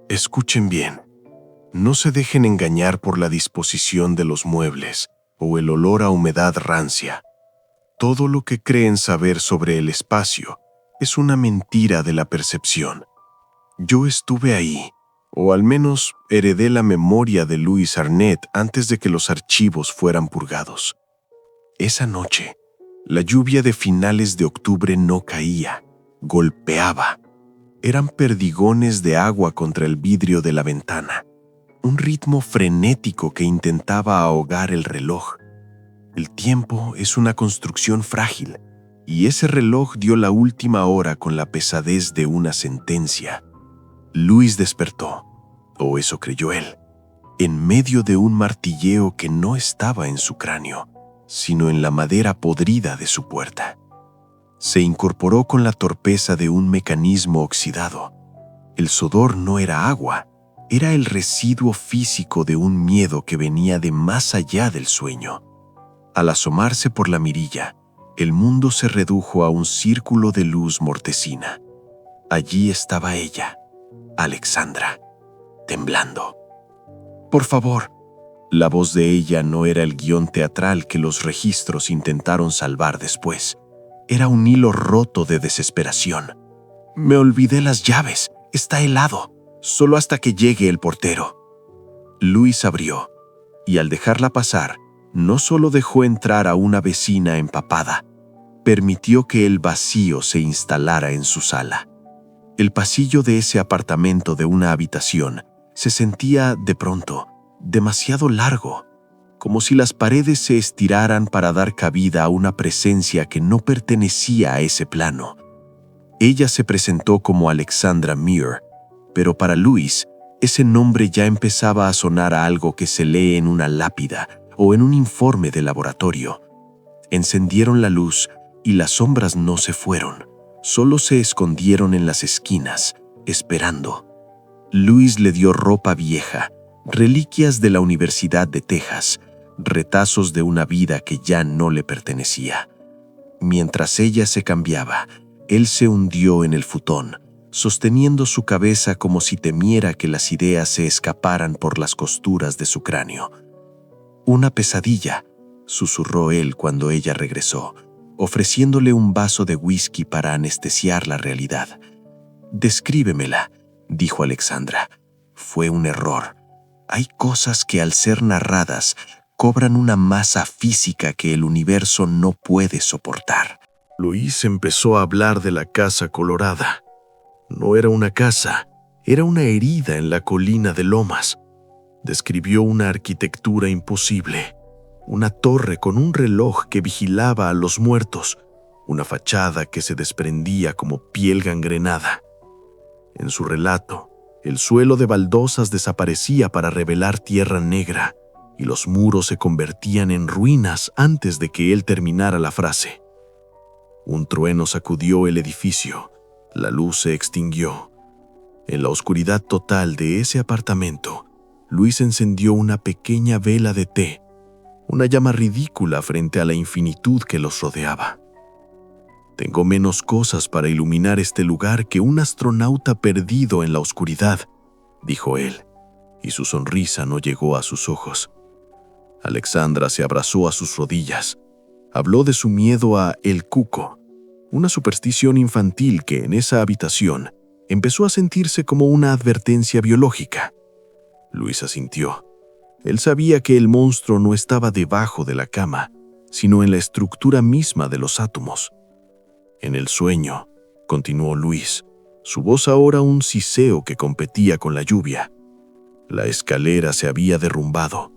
Escuchen bien. No se dejen engañar por la disposición de los muebles o el olor a humedad rancia. Todo lo que creen saber sobre el espacio es una mentira de la percepción. Yo estuve ahí, o al menos heredé la memoria de Louis Arnett antes de que los archivos fueran purgados. Esa noche, la lluvia de finales de octubre no caía, golpeaba. Eran perdigones de agua contra el vidrio de la ventana, un ritmo frenético que intentaba ahogar el reloj. El tiempo es una construcción frágil, y ese reloj dio la última hora con la pesadez de una sentencia. Louis despertó, o eso creyó él, en medio de un martilleo que no estaba en su cráneo, sino en la madera podrida de su puerta. Se incorporó con la torpeza de un mecanismo oxidado. El sudor no era agua, era el residuo físico de un miedo que venía de más allá del sueño. Al asomarse por la mirilla, el mundo se redujo a un círculo de luz mortecina. Allí estaba ella, Alexandra, temblando. «Por favor». La voz de ella no era el guión teatral que los registros intentaron salvar después. Era un hilo roto de desesperación. «Me olvidé las llaves. Está helado. Solo hasta que llegue el portero». Louis abrió, y al dejarla pasar, no solo dejó entrar a una vecina empapada, permitió que el vacío se instalara en su sala. El pasillo de ese apartamento de una habitación se sentía, de pronto, demasiado largo, como si las paredes se estiraran para dar cabida a una presencia que no pertenecía a ese plano. Ella se presentó como Alexandra Muir, pero para Louis, ese nombre ya empezaba a sonar a algo que se lee en una lápida o en un informe de laboratorio. Encendieron la luz y las sombras no se fueron, solo se escondieron en las esquinas, esperando. Louis le dio ropa vieja, reliquias de la Universidad de Texas, retazos de una vida que ya no le pertenecía. Mientras ella se cambiaba, él se hundió en el futón, sosteniendo su cabeza como si temiera que las ideas se escaparan por las costuras de su cráneo. «Una pesadilla», susurró él cuando ella regresó, ofreciéndole un vaso de whisky para anestesiar la realidad. «Descríbemela», dijo Alexandra. «Fue un error. Hay cosas que al ser narradas cobran una masa física que el universo no puede soportar». Louis empezó a hablar de la Casa Colorada. No era una casa, era una herida en la colina de Lomas. Describió una arquitectura imposible, una torre con un reloj que vigilaba a los muertos, una fachada que se desprendía como piel gangrenada. En su relato, el suelo de baldosas desaparecía para revelar tierra negra y los muros se convertían en ruinas antes de que él terminara la frase. Un trueno sacudió el edificio, la luz se extinguió. En la oscuridad total de ese apartamento, Louis encendió una pequeña vela de té, una llama ridícula frente a la infinitud que los rodeaba. «Tengo menos cosas para iluminar este lugar que un astronauta perdido en la oscuridad», dijo él, y su sonrisa no llegó a sus ojos. Alexandra se abrazó a sus rodillas. Habló de su miedo a el cuco, una superstición infantil que en esa habitación empezó a sentirse como una advertencia biológica. Louis asintió. Él sabía que el monstruo no estaba debajo de la cama, sino en la estructura misma de los átomos. «En el sueño», continuó Louis, su voz ahora un siseo que competía con la lluvia. La escalera se había derrumbado.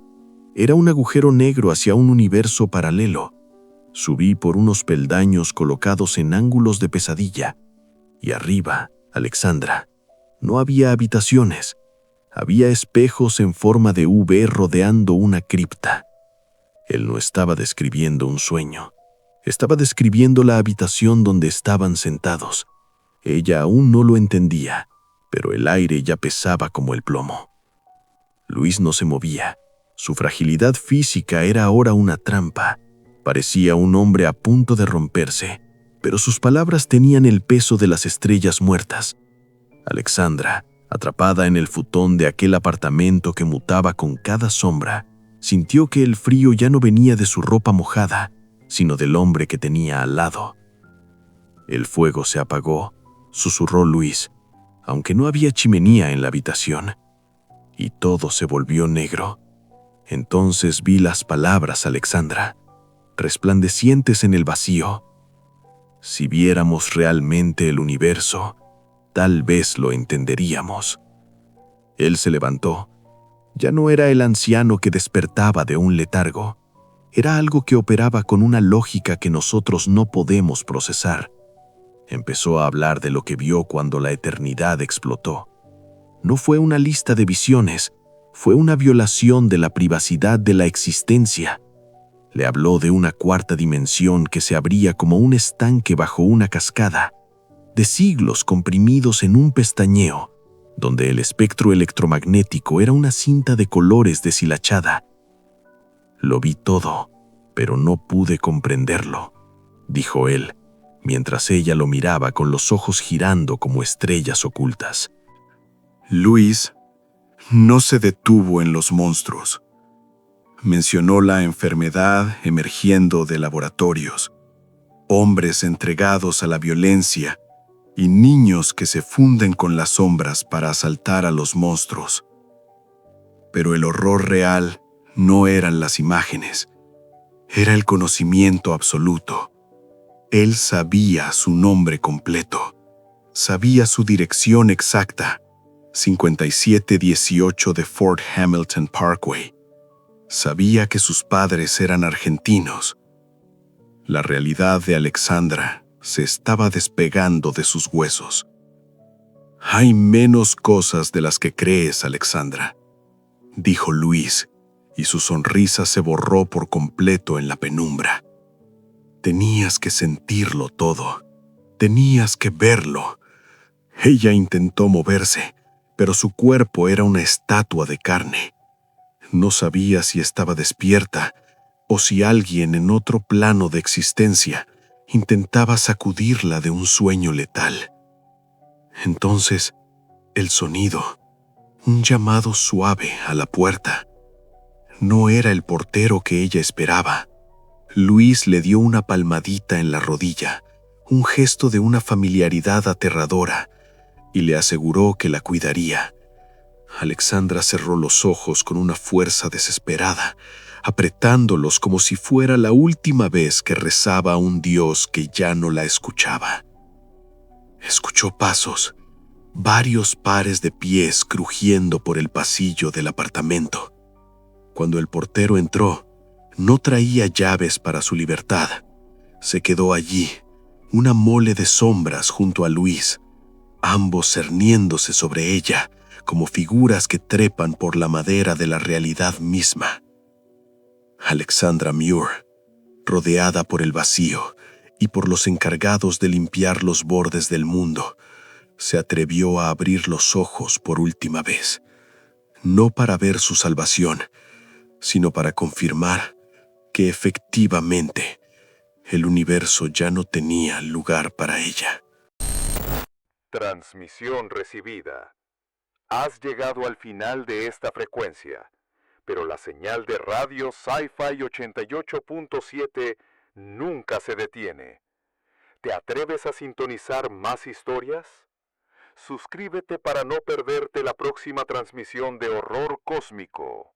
Era un agujero negro hacia un universo paralelo. Subí por unos peldaños colocados en ángulos de pesadilla. Y arriba, Alexandra, no había habitaciones. Había espejos en forma de V rodeando una cripta. Él no estaba describiendo un sueño. Estaba describiendo la habitación donde estaban sentados. Ella aún no lo entendía, pero el aire ya pesaba como el plomo. Louis no se movía. Su fragilidad física era ahora una trampa. Parecía un hombre a punto de romperse, pero sus palabras tenían el peso de las estrellas muertas. «Alexandra», Atrapada en el futón de aquel apartamento que mutaba con cada sombra, sintió que el frío ya no venía de su ropa mojada, sino del hombre que tenía al lado. El fuego se apagó, susurró Luis, aunque no había chimenea en la habitación, y todo se volvió negro. Entonces vi las palabras, Alexandra, resplandecientes en el vacío. Si viéramos realmente el universo, tal vez lo entenderíamos. Él se levantó. Ya no era el anciano que despertaba de un letargo. Era algo que operaba con una lógica que nosotros no podemos procesar. Empezó a hablar de lo que vio cuando la eternidad explotó. No fue una lista de visiones, fue una violación de la privacidad de la existencia. Le habló de una cuarta dimensión que se abría como un estanque bajo una cascada, de siglos comprimidos en un pestañeo, donde el espectro electromagnético era una cinta de colores deshilachada. Lo vi todo, pero no pude comprenderlo, dijo él, mientras ella lo miraba con los ojos girando como estrellas ocultas. Luis no se detuvo en los monstruos. Mencionó la enfermedad emergiendo de laboratorios, hombres entregados a la violencia y niños que se funden con las sombras para asaltar a los monstruos. Pero el horror real no eran las imágenes, era el conocimiento absoluto. Él sabía su nombre completo, sabía su dirección exacta, 5718 de Fort Hamilton Parkway. Sabía que sus padres eran argentinos. La realidad de Alexandra se estaba despegando de sus huesos. Hay menos cosas de las que crees, Alexandra, dijo Luis, y su sonrisa se borró por completo en la penumbra. Tenías que sentirlo todo. Tenías que verlo. Ella intentó moverse, pero su cuerpo era una estatua de carne. No sabía si estaba despierta o si alguien en otro plano de existencia intentaba sacudirla de un sueño letal. Entonces, el sonido, un llamado suave a la puerta. No era el portero que ella esperaba. Luis le dio una palmadita en la rodilla, un gesto de una familiaridad aterradora, y le aseguró que la cuidaría. Alexandra cerró los ojos con una fuerza desesperada, apretándolos como si fuera la última vez que rezaba a un Dios que ya no la escuchaba. Escuchó pasos, varios pares de pies crujiendo por el pasillo del apartamento. Cuando el portero entró, no traía llaves para su libertad. Se quedó allí, una mole de sombras junto a Luis, ambos cerniéndose sobre ella, como figuras que trepan por la madera de la realidad misma. Alexandra Muir, rodeada por el vacío y por los encargados de limpiar los bordes del mundo, se atrevió a abrir los ojos por última vez, no para ver su salvación, sino para confirmar que efectivamente el universo ya no tenía lugar para ella. Transmisión recibida. Has llegado al final de esta frecuencia, pero la señal de radio Sci-Fi 88.7 nunca se detiene. ¿Te atreves a sintonizar más historias? Suscríbete para no perderte la próxima transmisión de Horror Cósmico.